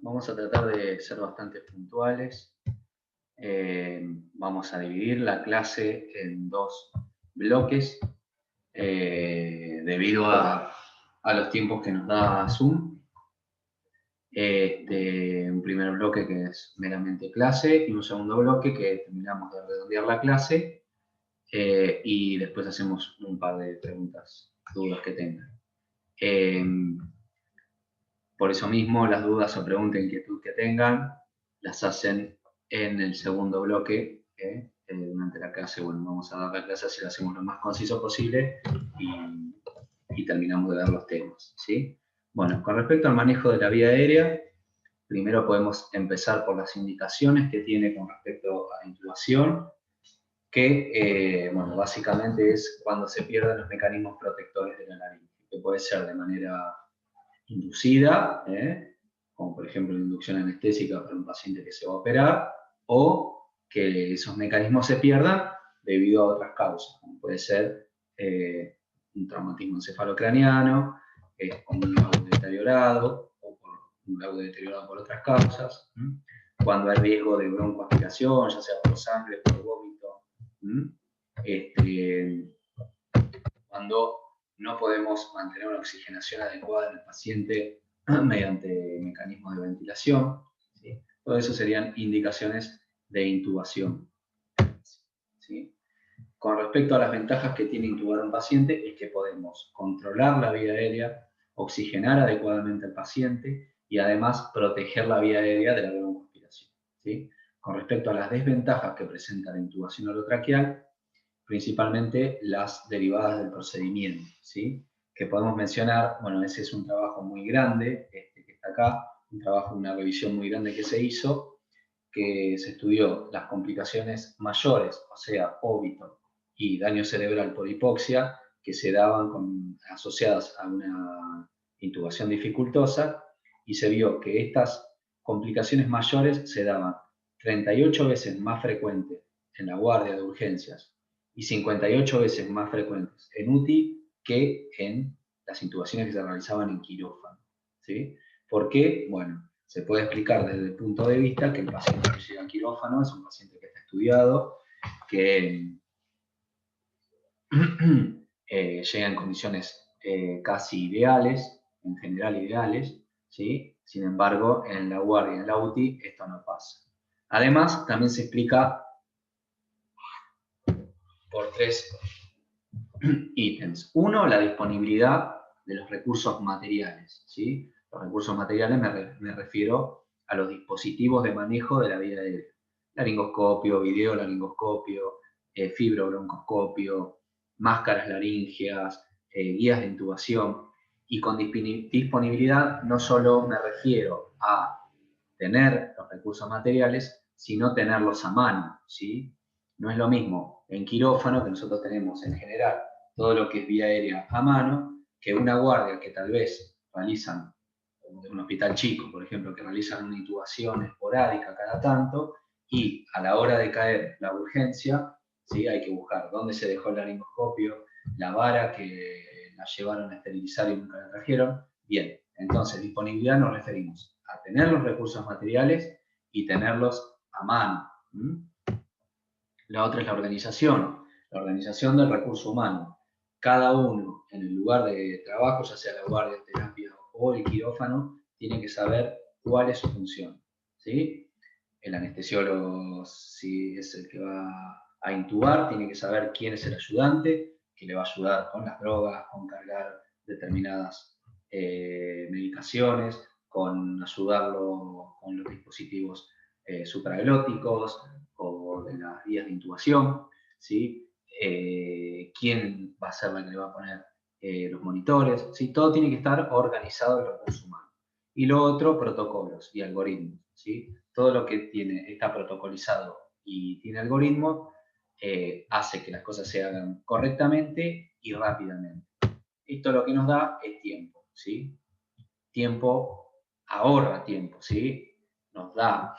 Vamos a tratar de ser bastante puntuales. Vamos a dividir la clase en dos bloques debido a los tiempos que nos da Zoom. Un primer bloque que es meramente clase y un segundo bloque que terminamos de redondear la clase y después hacemos un par de preguntas, dudas que tengan. Por eso mismo, las dudas o preguntas, inquietud que tengan, las hacen en el segundo bloque, durante la clase. Bueno, vamos a dar la clase así lo hacemos lo más conciso posible y terminamos de ver los temas, ¿sí? Bueno, con respecto al manejo de la vía aérea, primero podemos empezar por las indicaciones que tiene con respecto a la intubación, que, bueno, básicamente es cuando se pierden los mecanismos protectores de la nariz, que puede ser de manera inducida, como por ejemplo la inducción anestésica para un paciente que se va a operar, o que esos mecanismos se pierdan debido a otras causas, como puede ser un traumatismo encefalocraniano, con un laudo deteriorado, o por un laudo deteriorado por otras causas, cuando hay riesgo de broncoaspiración, ya sea por sangre, por vómito, cuando no podemos mantener una oxigenación adecuada en el paciente mediante mecanismos de ventilación, ¿sí? Todo eso serían indicaciones de intubación, ¿sí? Con respecto a las ventajas que tiene intubar a un paciente, es que podemos controlar la vía aérea, oxigenar adecuadamente al paciente y además proteger la vía aérea de la broncoaspiración, ¿sí? Con respecto a las desventajas que presenta la intubación orotraqueal, principalmente las derivadas del procedimiento, ¿sí? Que podemos mencionar, bueno, ese es un trabajo muy grande, que está acá, un trabajo, una revisión muy grande que se hizo, que se estudió las complicaciones mayores, o sea, óbito y daño cerebral por hipoxia, que se daban asociadas a una intubación dificultosa, y se vio que estas complicaciones mayores se daban 38 veces más frecuentes en la guardia de urgencias y 58 veces más frecuentes en UTI que en las intubaciones que se realizaban en quirófano, ¿sí? ¿Por qué? Bueno, se puede explicar desde el punto de vista que el paciente que llega a quirófano es un paciente que está estudiado, que llega en condiciones casi ideales, en general ideales, ¿sí? Sin embargo, en la guardia y en la UTI esto no pasa. Además, también se explica por tres ítems. Uno, la disponibilidad de los recursos materiales, ¿sí? Los recursos materiales me refiero a los dispositivos de manejo de la vía aérea. Laringoscopio, videolaringoscopio, fibrobroncoscopio, máscaras laringeas, guías de intubación. Y con disponibilidad no solo me refiero a tener los recursos materiales, sino tenerlos a mano, ¿sí? No es lo mismo en quirófano, que nosotros tenemos en general todo lo que es vía aérea a mano, que una guardia que tal vez realizan, de un hospital chico, por ejemplo, que realizan una intubación esporádica cada tanto, y a la hora de caer la urgencia, ¿sí? Hay que buscar dónde se dejó el laringoscopio, la vara que la llevaron a esterilizar y nunca la trajeron. Bien, entonces disponibilidad nos referimos a tener los recursos materiales y tenerlos a mano. La otra es la organización del recurso humano. Cada uno en el lugar de trabajo, ya sea la guardia, terapia o el quirófano, tiene que saber cuál es su función, ¿sí? El anestesiólogo, si es el que va a intubar, tiene que saber quién es el ayudante, que le va a ayudar con las drogas, con cargar determinadas medicaciones, con ayudarlo con los dispositivos supraglóticos o de las vías de intubación, ¿sí? Quién va a ser la que le va a poner los monitores, ¿sí? Todo tiene que estar organizado en el recurso humano. Y lo otro, protocolos y algoritmos, ¿sí? Todo lo que está protocolizado y tiene algoritmos hace que las cosas se hagan correctamente y rápidamente. Esto lo que nos da es tiempo, ¿sí? Tiempo ahorra tiempo, ¿sí? Nos da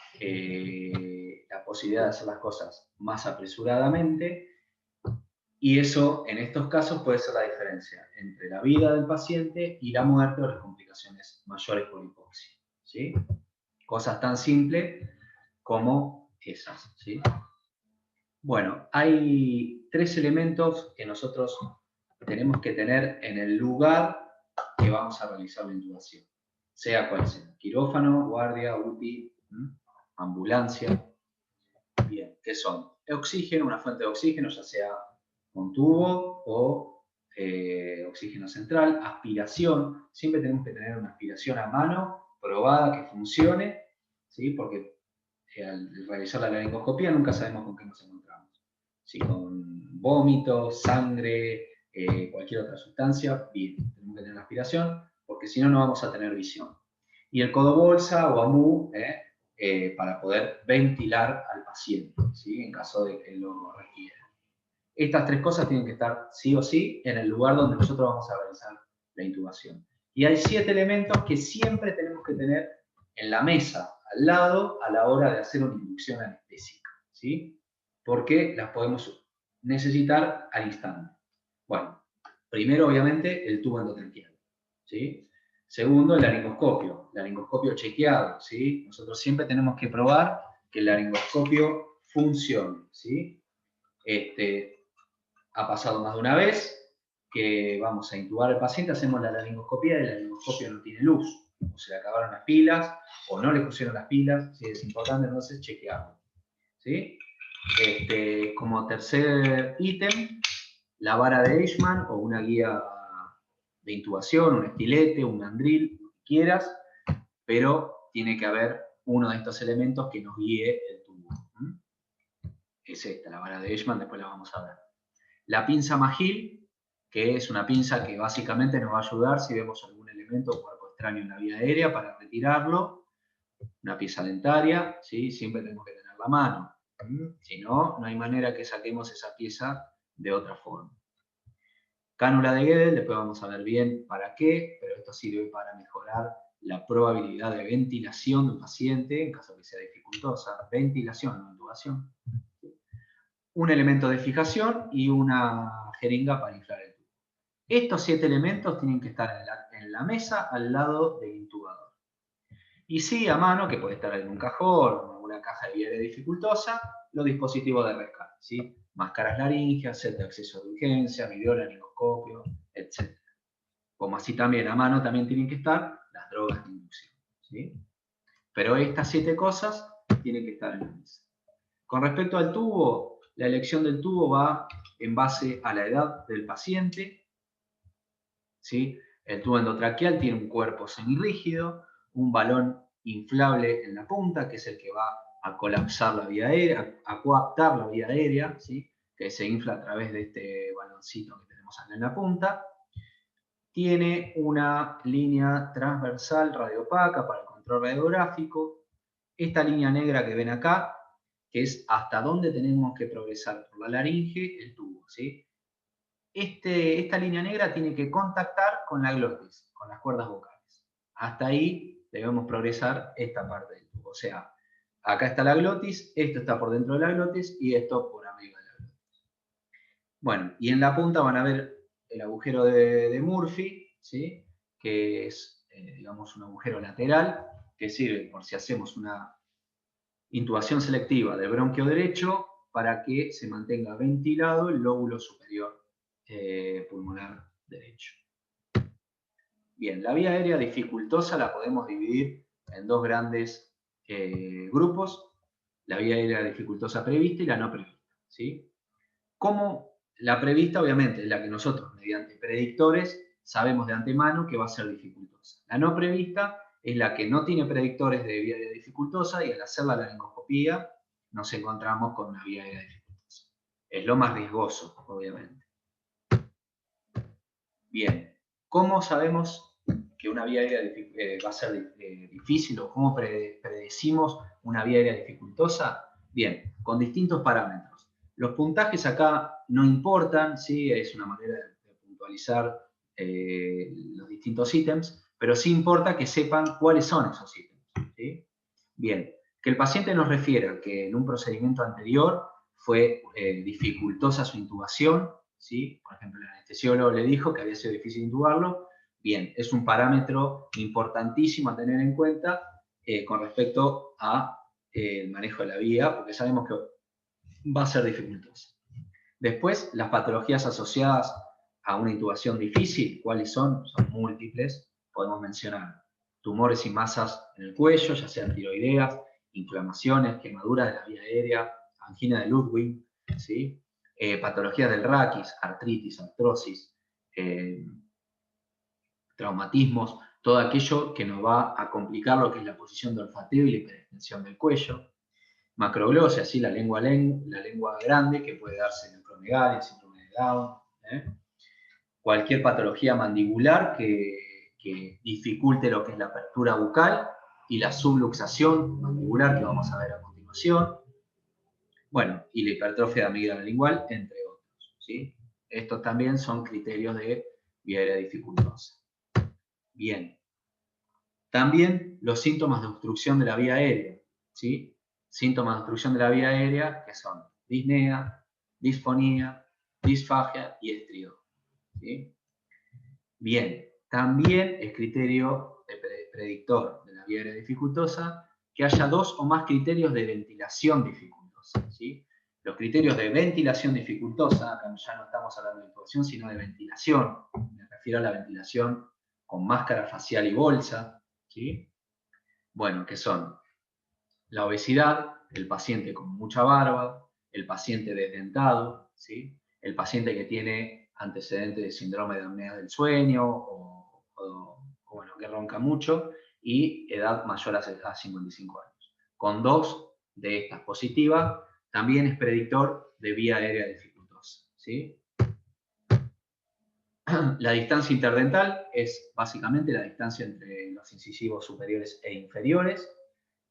la posibilidad de hacer las cosas más apresuradamente, y eso en estos casos puede ser la diferencia entre la vida del paciente y la muerte o las complicaciones mayores por hipoxia, ¿sí? Cosas tan simples como esas, ¿sí? Bueno, hay 3 elementos que nosotros tenemos que tener en el lugar que vamos a realizar la intubación. Sea cual sea, quirófano, guardia, UTI, ambulancia. Bien, ¿qué son? Oxígeno, una fuente de oxígeno, ya sea con tubo o oxígeno central. Aspiración, siempre tenemos que tener una aspiración a mano, probada, que funcione, ¿sí? Porque al realizar la laringoscopía nunca sabemos con qué nos encontramos. Si con vómito, sangre, cualquier otra sustancia, bien, tenemos que tener la aspiración, porque si no, no vamos a tener visión. Y el codobolsa o AMU, para poder ventilar al paciente, ¿sí? En caso de que lo requiera. Estas 3 cosas tienen que estar sí o sí en el lugar donde nosotros vamos a realizar la intubación. Y hay 7 elementos que siempre tenemos que tener en la mesa, al lado, a la hora de hacer una inducción anestésica, ¿sí? Porque las podemos necesitar al instante. Bueno, primero obviamente el tubo endotranquial, ¿sí? Segundo, el laringoscopio chequeado, ¿sí? Nosotros siempre tenemos que probar que el laringoscopio funcione, ¿sí? Ha pasado más de una vez que vamos a intubar al paciente, hacemos la laringoscopia y el laringoscopio no tiene luz, o se le acabaron las pilas, o no le pusieron las pilas, ¿sí? Es importante entonces chequearlo, ¿sí? Como tercer ítem, la vara de Eichmann o una guía de intubación, un estilete, un mandril, lo que quieras, pero tiene que haber uno de estos elementos que nos guíe el tubo. Es esta, la vara de Eichmann, después la vamos a ver. La pinza Magil, que es una pinza que básicamente nos va a ayudar si vemos algún elemento o cuerpo extraño en la vía aérea para retirarlo. Una pieza dentaria, ¿sí? Siempre tenemos que tener la mano. Si no, no hay manera que saquemos esa pieza de otra forma. Cánula de Guedel, después vamos a ver bien para qué, pero esto sirve para mejorar la probabilidad de ventilación de un paciente, en caso de que sea dificultosa, ventilación, no intubación. Un elemento de fijación y una jeringa para inflar el tubo. Estos 7 elementos tienen que estar en la mesa al lado del intubador. Y sí, a mano, que puede estar en un cajón o en una caja de vía aérea dificultosa, los dispositivos de rescate, ¿sí? Máscaras laringeas, set de acceso de urgencia, videolaringoscopio, etc. Como así también a mano también tienen que estar las drogas de inducción, ¿sí? Pero estas 7 cosas tienen que estar en la mesa. Con respecto al tubo, la elección del tubo va en base a la edad del paciente, ¿sí? El tubo endotraqueal tiene un cuerpo semirrígido, un balón inflable en la punta, que es el que va a colapsar la vía aérea, a coaptar la vía aérea, ¿sí? Que se infla a través de este baloncito que tenemos acá en la punta. Tiene una línea transversal radiopaca para el control radiográfico. Esta línea negra que ven acá, que es hasta dónde tenemos que progresar por la laringe el tubo, ¿sí? Esta línea negra tiene que contactar con la glotis, con las cuerdas vocales. Hasta ahí debemos progresar esta parte del tubo. O sea, acá está la glotis, esto está por dentro de la glotis y esto por arriba de la glotis. Bueno, y en la punta van a ver el agujero de Murphy, ¿sí? Que es, digamos, un agujero lateral que sirve por si hacemos una intubación selectiva del bronquio derecho para que se mantenga ventilado el lóbulo superior pulmonar derecho. Bien, la vía aérea dificultosa la podemos dividir en 2 grandes grupos, la vía aérea dificultosa prevista y la no prevista, ¿sí? Como la prevista, obviamente, es la que nosotros, mediante predictores, sabemos de antemano que va a ser dificultosa. La no prevista es la que no tiene predictores de vía aérea dificultosa y al hacer la laringoscopía nos encontramos con una vía aérea dificultosa. Es lo más riesgoso, obviamente. Bien, ¿cómo sabemos que una vía aérea va a ser difícil o cómo predecimos una vía aérea dificultosa? Bien, con distintos parámetros. Los puntajes acá no importan, ¿sí? Es una manera de puntualizar los distintos ítems, pero sí importa que sepan cuáles son esos ítems, ¿sí? Bien, que el paciente nos refiera que en un procedimiento anterior fue dificultosa su intubación, ¿sí? Por ejemplo, el anestesiólogo le dijo que había sido difícil intubarlo. Bien, es un parámetro importantísimo a tener en cuenta con respecto a el manejo de la vía, porque sabemos que va a ser dificultosa. Después, las patologías asociadas a una intubación difícil, ¿cuáles son? Son múltiples. Podemos mencionar tumores y masas en el cuello, ya sean tiroideas, inflamaciones, quemaduras de la vía aérea, angina de Ludwig, ¿sí? Patologías del raquis, artritis, artrosis, traumatismos, todo aquello que nos va a complicar lo que es la posición del olfateo y la hiperextensión del cuello. Macroglosia, ¿sí? la lengua grande, que puede darse en acromegalia, síndrome de Down. Cualquier patología mandibular que dificulte lo que es la apertura bucal y la subluxación mandibular, que vamos a ver a continuación. Bueno, y la hipertrofia de amígdala lingual, entre otros, ¿sí? Estos también son criterios de vía aérea dificultosa. Bien. También los síntomas de obstrucción de la vía aérea, ¿sí? Síntomas de obstrucción de la vía aérea que son disnea, disfonía, disfagia y estridor, ¿sí? Bien, también es criterio predictor de la vía aérea dificultosa que haya dos o más criterios de ventilación dificultosa, ¿sí? Los criterios de ventilación dificultosa, acá ya no estamos hablando de intubación, sino de ventilación. Me refiero a la ventilación con máscara facial y bolsa, ¿sí? Bueno, que son la obesidad, el paciente con mucha barba, el paciente desdentado, ¿sí? El paciente que tiene antecedentes de síndrome de apnea del sueño o bueno, que ronca mucho y edad mayor a 55 años. Con dos de estas positivas, también es predictor de vía aérea dificultosa, ¿sí? La distancia interdental es básicamente la distancia entre los incisivos superiores e inferiores.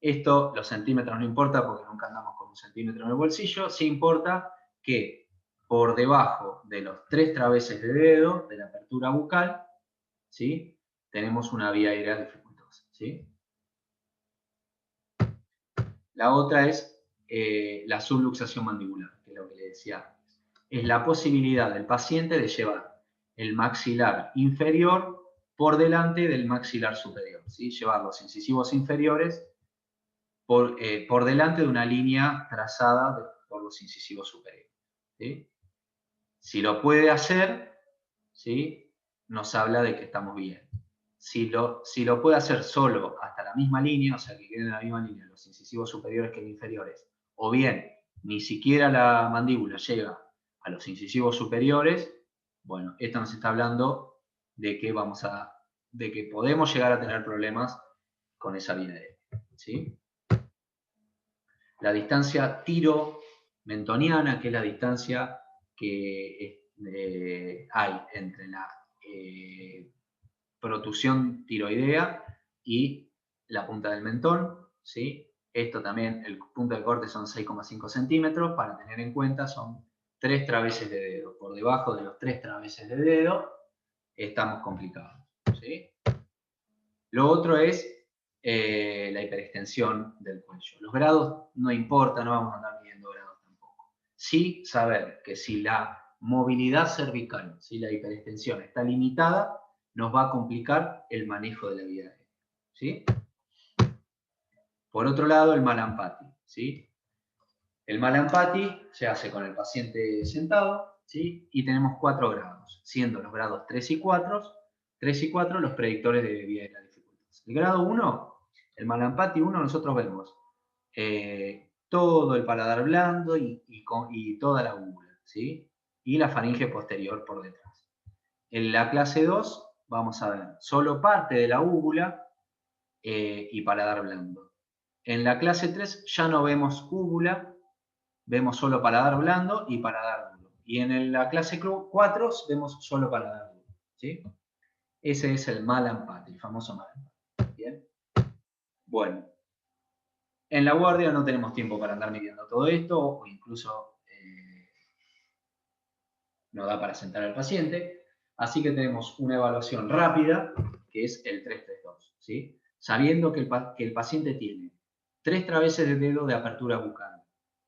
Esto, los centímetros no importa porque nunca andamos con un centímetro en el bolsillo. Sí importa que por debajo de los 3 traveses de dedo de la apertura bucal, ¿sí? Tenemos una vía aérea dificultosa, ¿sí? La otra es la subluxación mandibular, que es lo que le decía antes. Es la posibilidad del paciente de llevar el maxilar inferior por delante del maxilar superior, ¿sí? Llevar los incisivos inferiores por delante de una línea trazada por los incisivos superiores, ¿sí? Si lo puede hacer, ¿sí? Nos habla de que estamos bien. Si lo puede hacer solo hasta la misma línea, o sea, que queden en la misma línea los incisivos superiores que los inferiores, o bien ni siquiera la mandíbula llega a los incisivos superiores, bueno, esto nos está hablando de que de que podemos llegar a tener problemas con esa vía aérea, ¿sí? La distancia tiro-mentoniana, que es la distancia que hay entre la protusión tiroidea y la punta del mentón, ¿sí? Esto también, el punto de corte son 6,5 centímetros, para tener en cuenta son 3 traveses de dedo. Por debajo de los 3 traveses de dedo estamos complicados, ¿sí? Lo otro es la hiperextensión del cuello. Los grados no importa, no vamos a andar midiendo grados tampoco. Sí saber que si la movilidad cervical, si la hiperextensión está limitada, nos va a complicar el manejo de la vía aérea, ¿sí? Por otro lado, el Mallampati, ¿sí? El Mallampati se hace con el paciente sentado, ¿sí? Y tenemos 4 grados, siendo los grados 3 y 4 los predictores de vía aérea dificultosa. El grado 1, el Mallampati 1, nosotros vemos todo el paladar blando y toda la úvula, ¿sí? Y la faringe posterior por detrás. En la clase 2 vamos a ver solo parte de la úvula y paladar blando. En la clase 3 ya no vemos úvula, vemos solo paladar blando y paladar duro. Y en la clase 4 vemos solo paladar duro, ¿sí? Ese es el Mallampati, el famoso Mallampati. ¿Bien? Bueno, en la guardia no tenemos tiempo para andar midiendo todo esto, o incluso no da para sentar al paciente, así que tenemos una evaluación rápida, que es el 332, ¿sí? Sabiendo que el paciente tiene 3 traveses de dedo de apertura bucal,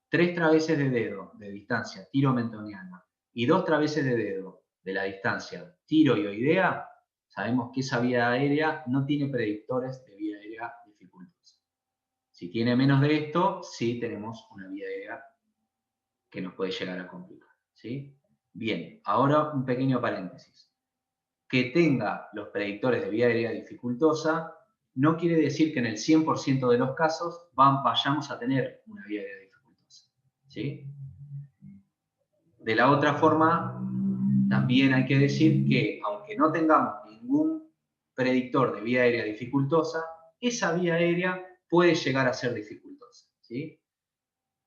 3 traveses de dedo de distancia tiromentoniana y 2 traveses de dedo de la distancia tiroioidea, sabemos que esa vía aérea no tiene predictores de vía aérea dificultosa. Si tiene menos de esto, sí tenemos una vía aérea que nos puede llegar a complicar, ¿sí? Bien, ahora un pequeño paréntesis. Que tenga los predictores de vía aérea dificultosa no quiere decir que en el 100% de los casos vayamos a tener una vía aérea dificultosa, ¿sí? De la otra forma, también hay que decir que aunque no tengamos ningún predictor de vía aérea dificultosa, esa vía aérea puede llegar a ser dificultosa, ¿sí?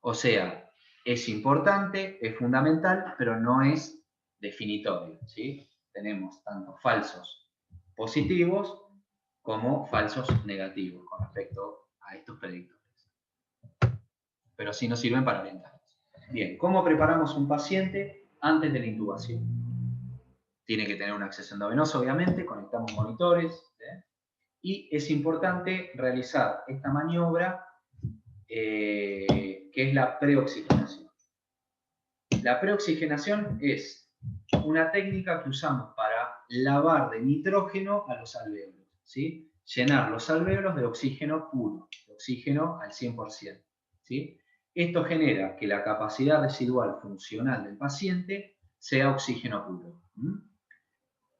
O sea, es importante, es fundamental, pero no es definitorio, ¿sí? Tenemos tanto falsos positivos como falsos negativos con respecto a estos predictores. Pero sí nos sirven para orientarnos. Bien, ¿cómo preparamos un paciente antes de la intubación? Tiene que tener un acceso endovenoso, obviamente, conectamos monitores, ¿eh? Y es importante realizar esta maniobra que es la preoxigenación. La preoxigenación es una técnica que usamos para lavar de nitrógeno a los alvéolos, ¿sí? Llenar los alvéolos de oxígeno puro, de oxígeno al 100%, ¿sí? Esto genera que la capacidad residual funcional del paciente sea oxígeno puro.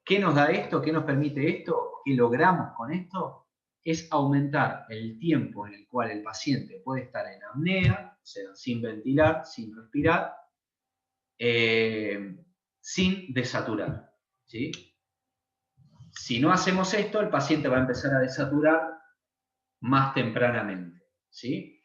¿Qué nos da esto? ¿Qué nos permite esto? ¿Qué logramos con esto? Es aumentar el tiempo en el cual el paciente puede estar en apnea, o sea, sin ventilar, sin respirar, sin desaturar, ¿sí? Si no hacemos esto, el paciente va a empezar a desaturar más tempranamente, ¿sí?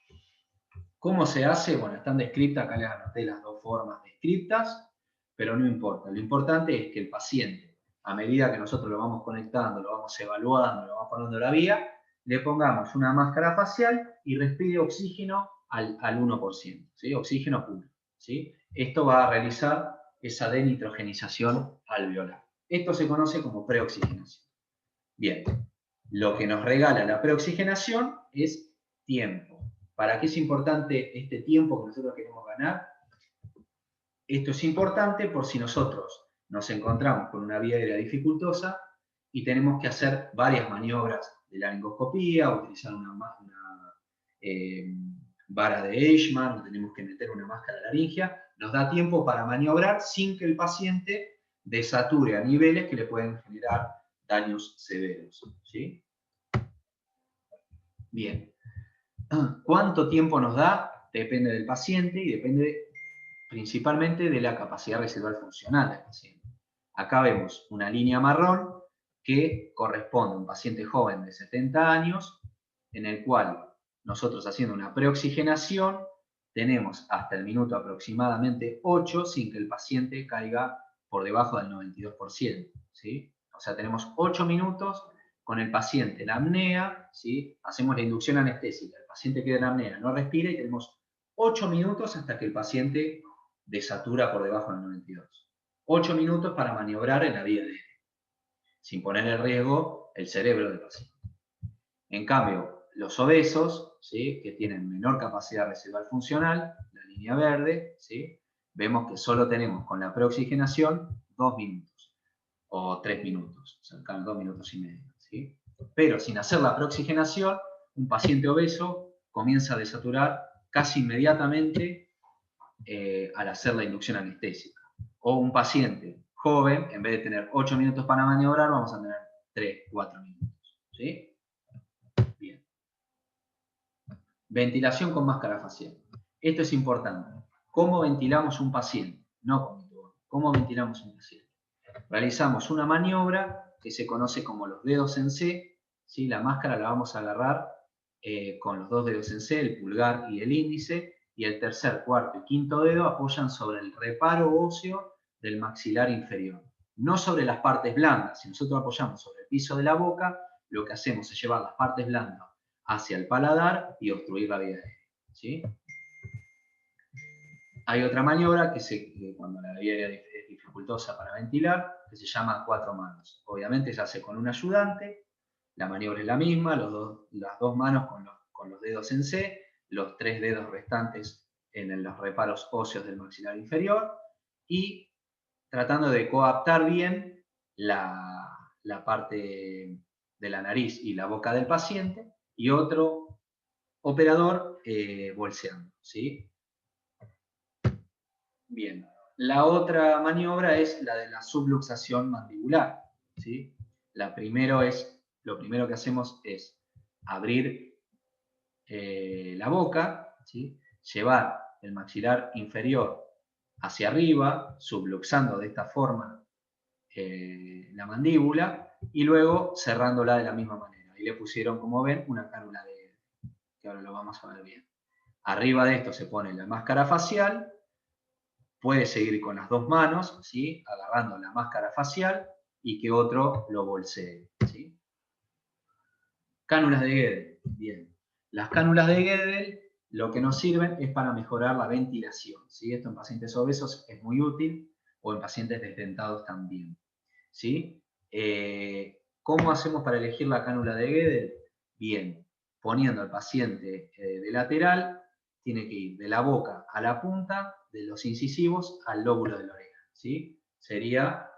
¿Cómo se hace? Bueno, están descritas, acá les anoté las dos formas descritas, pero no importa. Lo importante es que el paciente, a medida que nosotros lo vamos conectando, lo vamos evaluando, lo vamos poniendo la vía, le pongamos una máscara facial y respire oxígeno al 1%, ¿sí? Oxígeno puro, ¿sí? Esto va a realizar esa denitrogenización alveolar. Esto se conoce como preoxigenación. Bien, lo que nos regala la preoxigenación es tiempo. ¿Para qué es importante este tiempo que nosotros queremos ganar? Esto es importante por si nosotros nos encontramos con una vía aérea dificultosa y tenemos que hacer varias maniobras de laringoscopía, utilizar una vara de Eichmann, tenemos que meter una máscara laringea, nos da tiempo para maniobrar sin que el paciente desature a niveles que le pueden generar daños severos, ¿sí? Bien. ¿Cuánto tiempo nos da? Depende del paciente y depende principalmente de la capacidad residual funcional del paciente. Acá vemos una línea marrón que corresponde a un paciente joven de 70 años, en el cual nosotros haciendo una preoxigenación tenemos hasta el minuto aproximadamente 8 sin que el paciente caiga por debajo del 92%, ¿sí? O sea, tenemos 8 minutos con el paciente en apnea, ¿sí? Hacemos la inducción anestésica, el paciente queda en apnea, no respira y tenemos 8 minutos hasta que el paciente desatura por debajo del 92. 8 minutos para maniobrar en la vía aérea, sin poner en riesgo el cerebro del paciente. En cambio, los obesos, ¿sí? Que tienen menor capacidad residual funcional, la línea verde, ¿sí? Vemos que solo tenemos con la preoxigenación 2 minutos o 3 minutos, cerca de 2 minutos y medio, ¿sí? Pero sin hacer la preoxigenación, un paciente obeso comienza a desaturar casi inmediatamente al hacer la inducción anestésica. O un paciente joven, en vez de tener 8 minutos para maniobrar, vamos a tener 3, 4 minutos, ¿sí? Bien. Ventilación con máscara facial. Esto es importante. ¿Cómo ventilamos un paciente? No con micrófono. ¿Cómo ventilamos un paciente? Realizamos una maniobra que se conoce como los dedos en C, ¿sí? La máscara la vamos a agarrar con los dos dedos en C, el pulgar y el índice, y el tercer, cuarto y quinto dedo apoyan sobre el reparo óseo del maxilar inferior, no sobre las partes blandas. Si nosotros apoyamos sobre el piso de la boca, lo que hacemos es llevar las partes blandas hacia el paladar y obstruir la vía aérea, ¿sí? Hay otra maniobra que cuando la vía aérea es dificultosa para ventilar, que se llama 4 manos. Obviamente se hace con un ayudante, la maniobra es la misma, las dos manos con los dedos en C, los 3 dedos restantes en los reparos óseos del maxilar inferior, y tratando de coaptar bien la parte de la nariz y la boca del paciente, y otro operador bolseando, ¿sí? Bien. La otra maniobra es la de la subluxación mandibular, ¿sí? Lo primero que hacemos es abrir la boca, ¿sí? Llevar el maxilar inferior hacia arriba, subluxando de esta forma la mandíbula y luego cerrándola de la misma manera. Ahí le pusieron, como ven, una cánula de que ahora lo vamos a ver bien. Arriba de esto se pone la máscara facial, puede seguir con las dos manos, ¿sí? Agarrando la máscara facial y que otro lo bolsee, ¿sí? Cánulas de Gödel, bien. Las cánulas de Gödel lo que nos sirven es para mejorar la ventilación, ¿sí? Esto en pacientes obesos es muy útil o en pacientes desdentados también, ¿sí? ¿Cómo hacemos para elegir la cánula de Gödel? Bien, poniendo al paciente de lateral, tiene que ir de la boca a la punta, de los incisivos al lóbulo de la oreja, ¿sí? Sería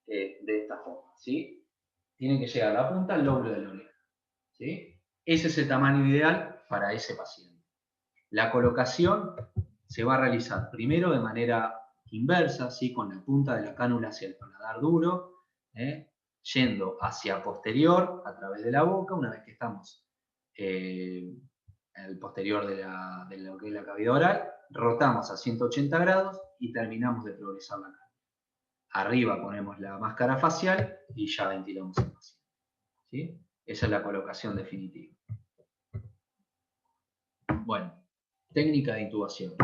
de esta forma, ¿sí? Tiene que llegar la punta al lóbulo de la oreja, ¿sí? Ese es el tamaño ideal para ese paciente. La colocación se va a realizar primero de manera inversa, ¿sí? Con la punta de la cánula hacia el paladar duro, yendo hacia posterior a través de la boca. Una vez que estamos en el posterior de lo que es la cavidad oral, rotamos a 180 grados y terminamos de progresar la cánula. Arriba ponemos la máscara facial y ya ventilamos el paciente, ¿sí? Esa es la colocación definitiva. Bueno, técnica de intubación.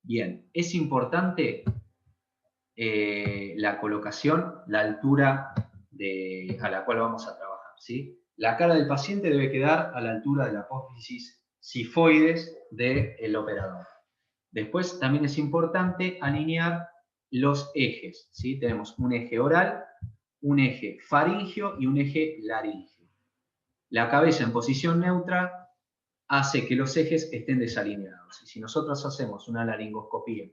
Bien, es importante la colocación, la altura a la cual vamos a trabajar, ¿sí? La cara del paciente debe quedar a la altura de la apófisis sifoides del operador. Después también es importante alinear los ejes, ¿sí? Tenemos un eje oral, un eje faringio y un eje laringio. La cabeza en posición neutra hace que los ejes estén desalineados. Y si nosotros hacemos una laringoscopía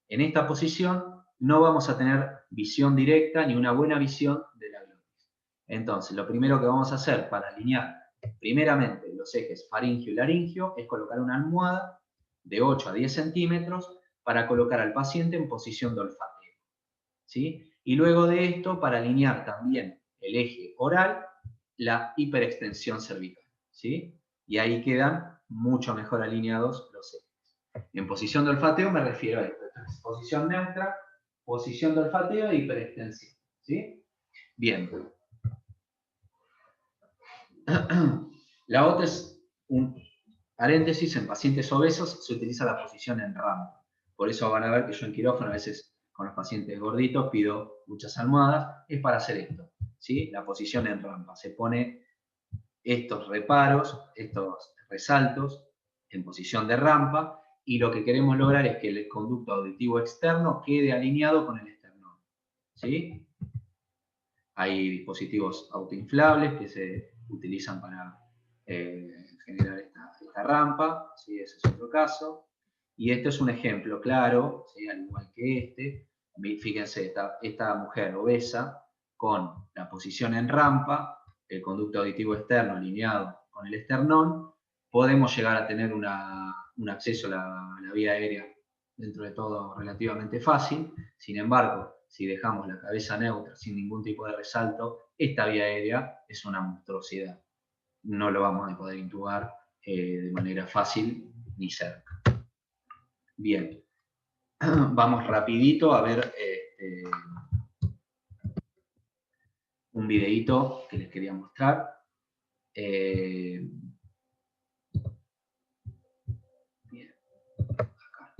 en esta posición, no vamos a tener visión directa ni una buena visión de la glotis. Entonces, lo primero que vamos a hacer para alinear primeramente los ejes faringio y laringio es colocar una almohada de 8 a 10 centímetros para colocar al paciente en posición de olfateo, ¿sí? Y luego de esto, para alinear también el eje oral, la hiperextensión cervical, ¿sí? Y ahí quedan mucho mejor alineados los ejes. En posición de olfateo me refiero a esto. Es posición neutra, posición de olfateo e hiperextensión, ¿sí? Bien. La otra es un paréntesis, en pacientes obesos se utiliza la posición en rampa. Por eso van a ver que yo en quirófano a veces con los pacientes gorditos pido muchas almohadas, es para hacer esto, ¿sí? La posición en rampa. Se pone estos reparos, estos resaltos en posición de rampa y lo que queremos lograr es que el conducto auditivo externo quede alineado con el esternón, ¿sí? Hay dispositivos autoinflables que se utilizan para generar esta rampa, ¿sí? Ese es otro caso. Y este es un ejemplo claro, ¿sí? Al igual que este. Fíjense, esta mujer obesa con la posición en rampa, el conducto auditivo externo alineado con el esternón, podemos llegar a tener un acceso a la vía aérea dentro de todo relativamente fácil. Sin embargo, si dejamos la cabeza neutra sin ningún tipo de resalto, esta vía aérea es una monstruosidad. No lo vamos a poder intubar de manera fácil ni cerca. Bien, vamos rapidito a ver un videíto que les quería mostrar. Bien, acá.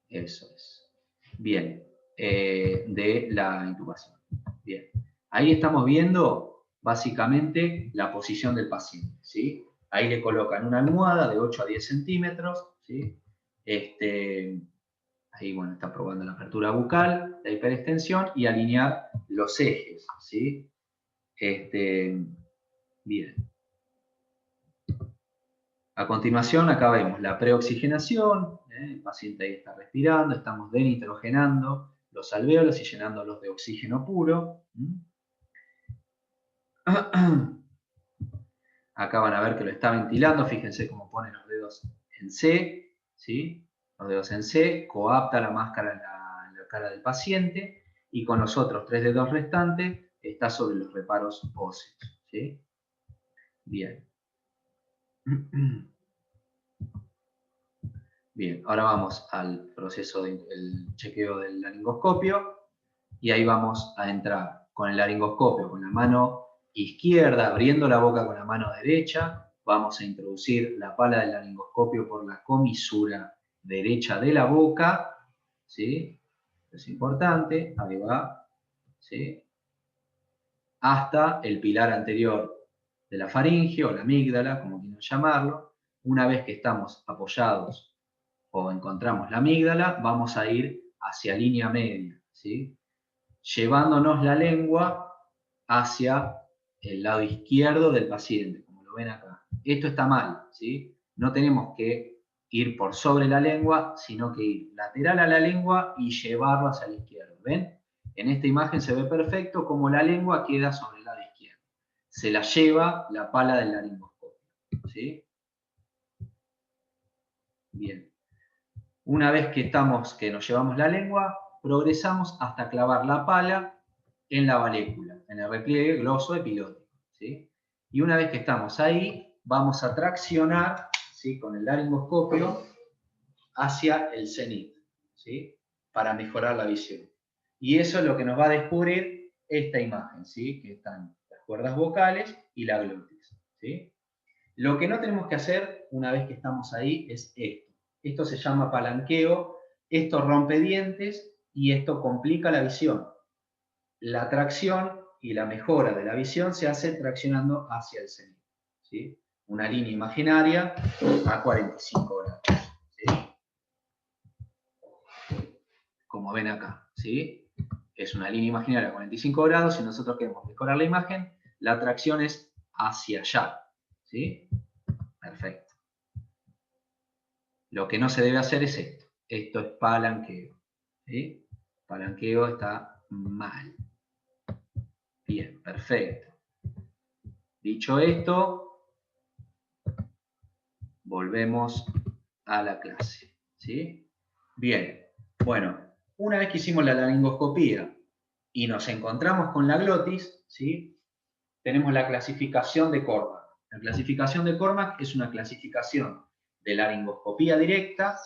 Eso es. Bien, de la intubación. Bien, ahí estamos viendo básicamente la posición del paciente, ¿sí? Ahí le colocan una almohada de 8 a 10 centímetros, ¿sí? Ahí, bueno, está probando la apertura bucal, la hiperextensión y alinear los ejes, ¿sí? Bien. A continuación, acá vemos la preoxigenación, el paciente ahí está respirando, estamos denitrogenando los alvéolos y llenándolos de oxígeno puro. Acá van a ver que lo está ventilando, fíjense cómo pone los dedos en C, ¿sí? Los dedos en C, coapta la máscara en la cara del paciente y con los otros 3 dedos restantes está sobre los reparos óseos, ¿sí? Bien. Bien, ahora vamos al proceso del chequeo del laringoscopio y ahí vamos a entrar con el laringoscopio con la mano izquierda, abriendo la boca con la mano derecha, vamos a introducir la pala del laringoscopio por la comisura derecha de la boca, ¿sí? Es importante, ahí va, ¿sí? Hasta el pilar anterior de la faringe o la amígdala, como quieran llamarlo. Una vez que estamos apoyados o encontramos la amígdala, vamos a ir hacia línea media, ¿sí? Llevándonos la lengua hacia el lado izquierdo del paciente, como lo ven acá. Esto está mal, ¿sí? No tenemos que ir por sobre la lengua, sino que ir lateral a la lengua y llevarlo hacia la izquierda. ¿Ven? En esta imagen se ve perfecto como la lengua queda sobre el lado izquierdo. Se la lleva la pala del laringoscopio, ¿sí? Bien. Una vez que nos llevamos la lengua, progresamos hasta clavar la pala en la valécula, en el repliegue gloso-epilótico, ¿sí? Y una vez que estamos ahí, vamos a traccionar, ¿sí?, con el laringoscopio hacia el cenit, ¿sí?, para mejorar la visión. Y eso es lo que nos va a descubrir esta imagen, ¿sí?, que están las cuerdas vocales y la glotis, ¿sí? Lo que no tenemos que hacer una vez que estamos ahí es esto. Esto se llama palanqueo, esto rompe dientes y esto complica la visión. La tracción y la mejora de la visión se hace traccionando hacia el cenit, ¿sí? Una línea imaginaria a 45 grados, ¿sí? Como ven acá, ¿sí? Es una línea imaginaria a 45 grados. Si nosotros queremos mejorar la imagen, la tracción es hacia allá, ¿sí? Perfecto. Lo que no se debe hacer es esto. Esto es palanqueo, ¿sí? Palanqueo está mal. Bien, perfecto. Dicho esto, volvemos a la clase, ¿sí? Bien, bueno, una vez que hicimos la laringoscopía y nos encontramos con la glotis, ¿sí?, tenemos la clasificación de Cormack. La clasificación de Cormack es una clasificación de laringoscopía directa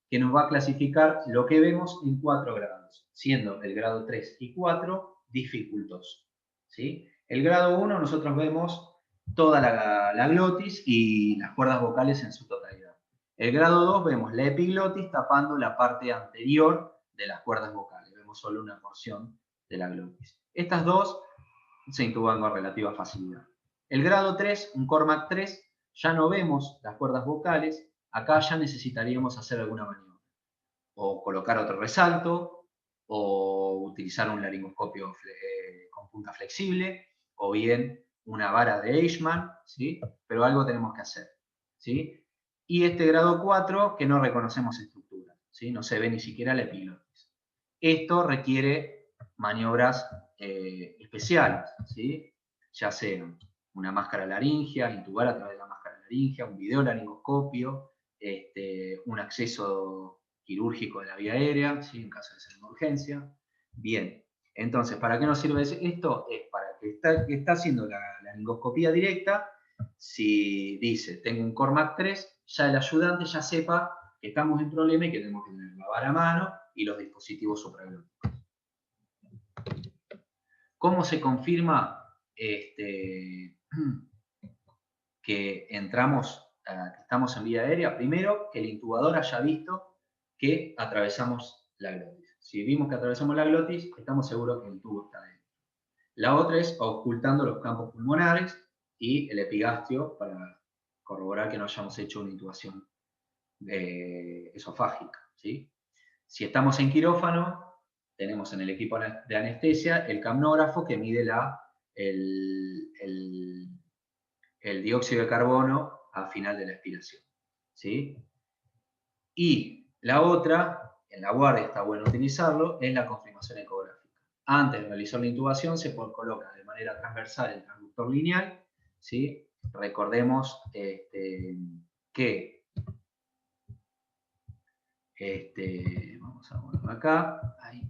que nos va a clasificar lo que vemos en 4 grados, siendo el grado 3 y 4 dificultoso, ¿sí? El grado 1 nosotros vemos toda la glotis y las cuerdas vocales en su totalidad. El grado 2 vemos la epiglotis tapando la parte anterior de las cuerdas vocales. Vemos solo una porción de la glotis. Estas dos se intuban con relativa facilidad. El grado 3, un Cormack 3, ya no vemos las cuerdas vocales. Acá ya necesitaríamos hacer alguna maniobra. O colocar otro resalto, o utilizar un laringoscopio con punta flexible, o bien una vara de Eichmann, ¿sí? Pero algo tenemos que hacer, ¿sí? Y este grado 4, que no reconocemos estructura, ¿sí? No se ve ni siquiera la epiglotis. Esto requiere maniobras especiales, ¿sí? Ya sea una máscara laringea, intubar a través de la máscara laringea, un videolaringoscopio, un acceso quirúrgico de la vía aérea, ¿sí?, en caso de ser una urgencia. Bien, entonces, ¿para qué nos sirve esto? Es para que está haciendo la laringoscopía directa. Si dice, tengo un Cormack 3, ya el ayudante ya sepa que estamos en problema y que tenemos que tener la vara a mano y los dispositivos supraglóticos. ¿Cómo se confirma que estamos en vía aérea? Primero, que el intubador haya visto que atravesamos la glotis. Si vimos que atravesamos la glotis, estamos seguros que el tubo está dentro. La otra es ocultando los campos pulmonares y el epigastrio para corroborar que no hayamos hecho una intubación esofágica, ¿sí? Si estamos en quirófano, tenemos en el equipo de anestesia el camnógrafo que mide el dióxido de carbono al final de la expiración, ¿sí? Y la otra, en la guardia está bueno utilizarlo, es la confirmación ecográfica. Antes de realizar la intubación se coloca de manera transversal el transductor lineal, ¿sí?, recordemos que vamos a ponerlo acá, ahí,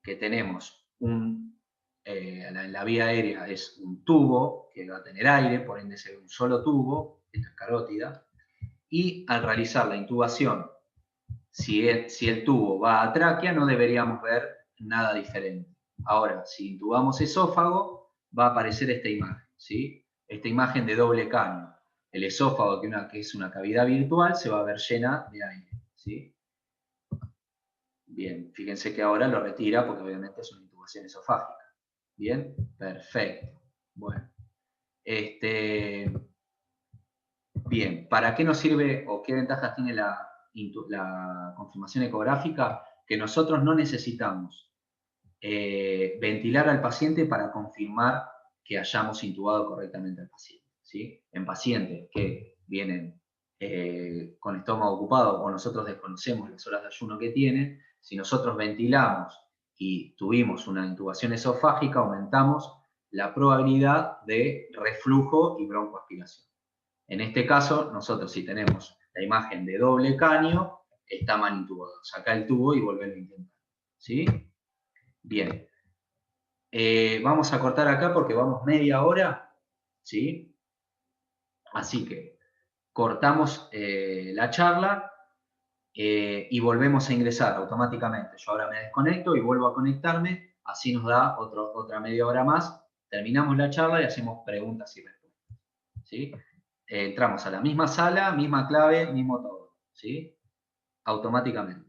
que tenemos en la vía aérea es un tubo que va a tener aire, por ende es un solo tubo, esta es carótida, y al realizar la intubación, si el tubo va a tráquea, no deberíamos ver nada diferente. Ahora, si intubamos esófago, va a aparecer esta imagen, ¿sí? Esta imagen de doble caño. El esófago, que es una cavidad virtual, se va a ver llena de aire, ¿sí? Bien, fíjense que ahora lo retira porque obviamente es una intubación esofágica. Bien, perfecto. Bueno, bien, ¿para qué nos sirve o qué ventajas tiene la confirmación ecográfica? Que nosotros no necesitamos ventilar al paciente para confirmar que hayamos intubado correctamente al paciente, ¿sí? En pacientes que vienen con estómago ocupado o nosotros desconocemos las horas de ayuno que tienen, si nosotros ventilamos y tuvimos una intubación esofágica, aumentamos la probabilidad de reflujo y broncoaspiración. En este caso, nosotros si tenemos la imagen de doble caño, está mal intubado. Saca el tubo y volver a intentar, ¿sí? Bien. Vamos a cortar acá porque vamos media hora, ¿sí? Así que cortamos la charla y volvemos a ingresar automáticamente. Yo ahora me desconecto y vuelvo a conectarme, así nos da otra media hora más. Terminamos la charla y hacemos preguntas y respuestas, ¿sí? Entramos a la misma sala, misma clave, mismo todo, ¿sí? Automáticamente.